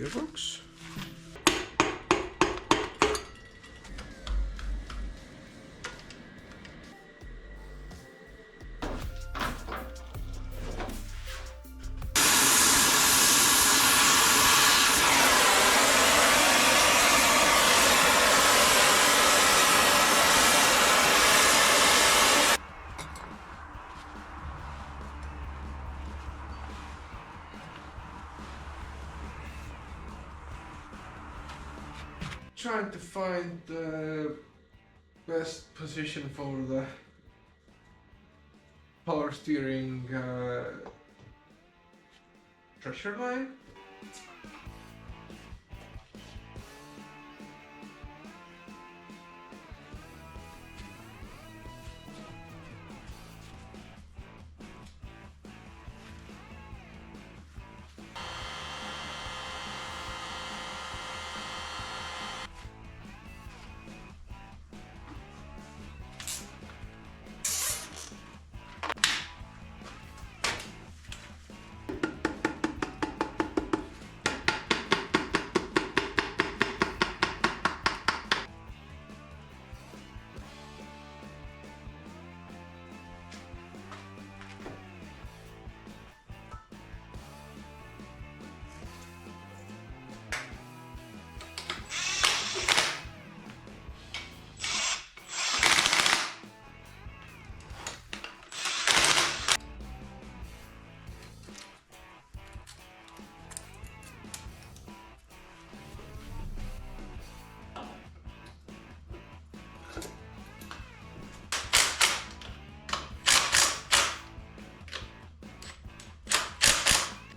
gearbox. Trying to find the best position for the power steering pressure line.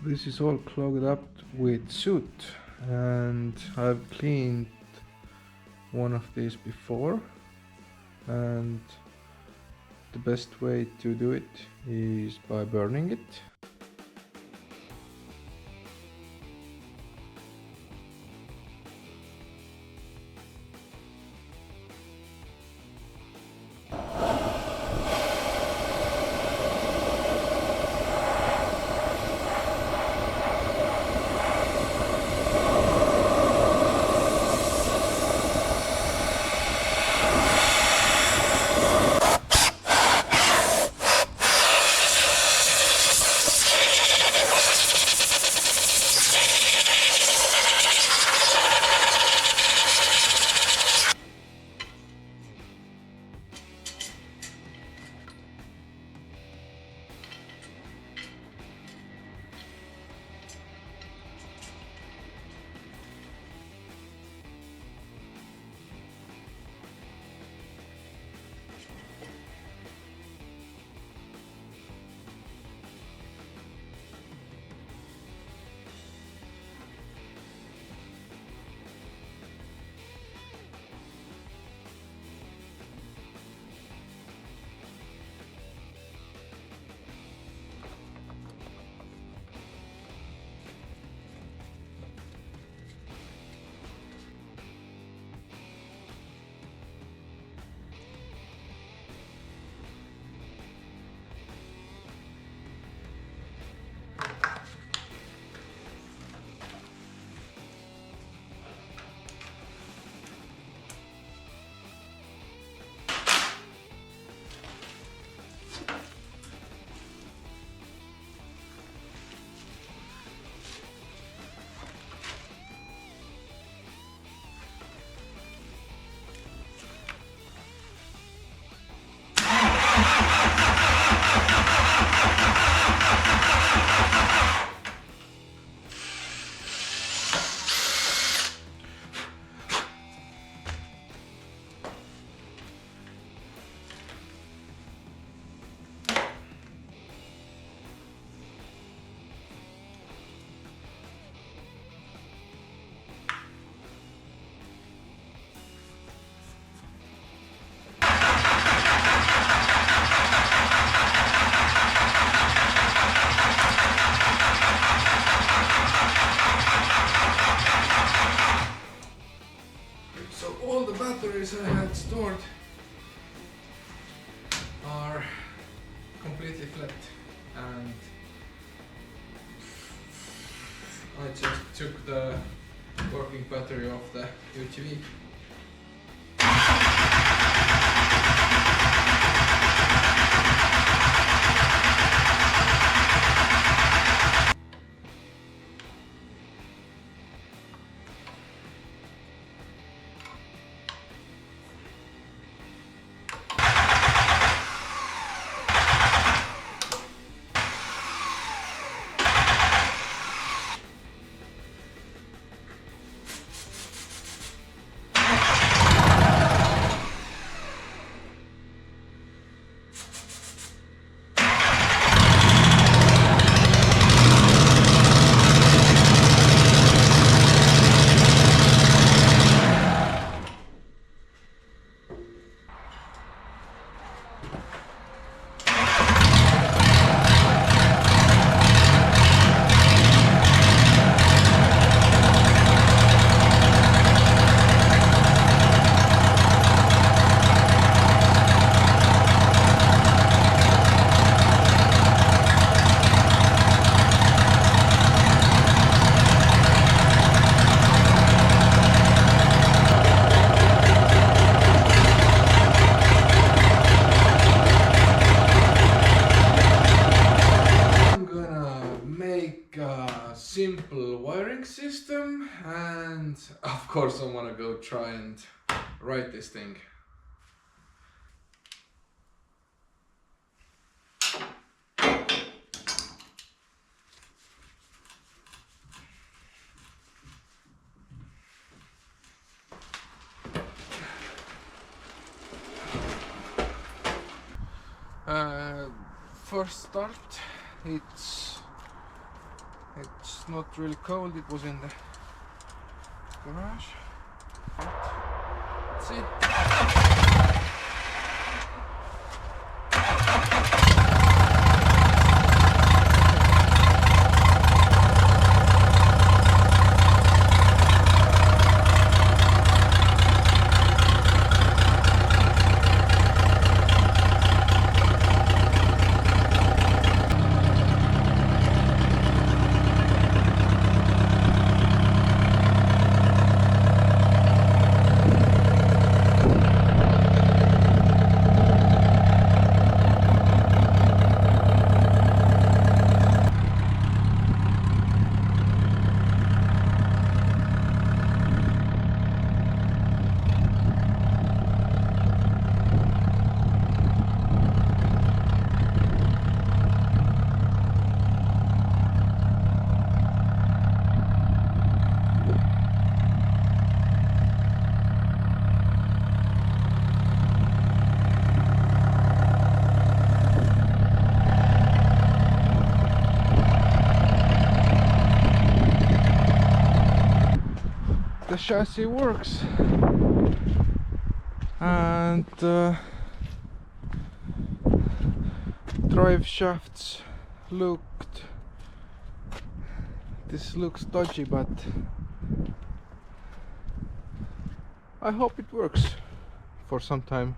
This is all clogged up with soot, and I've cleaned one of these before, and the best way to do it is by burning it. batteries I had stored are completely flat, and I just took the working battery off the UTV. Simple wiring system, and of course I want to go try and write this thing. First start, it's not really cold. It was in the garage. Let's see. The chassis works, and drive shafts this looks dodgy, but I hope it works for some time.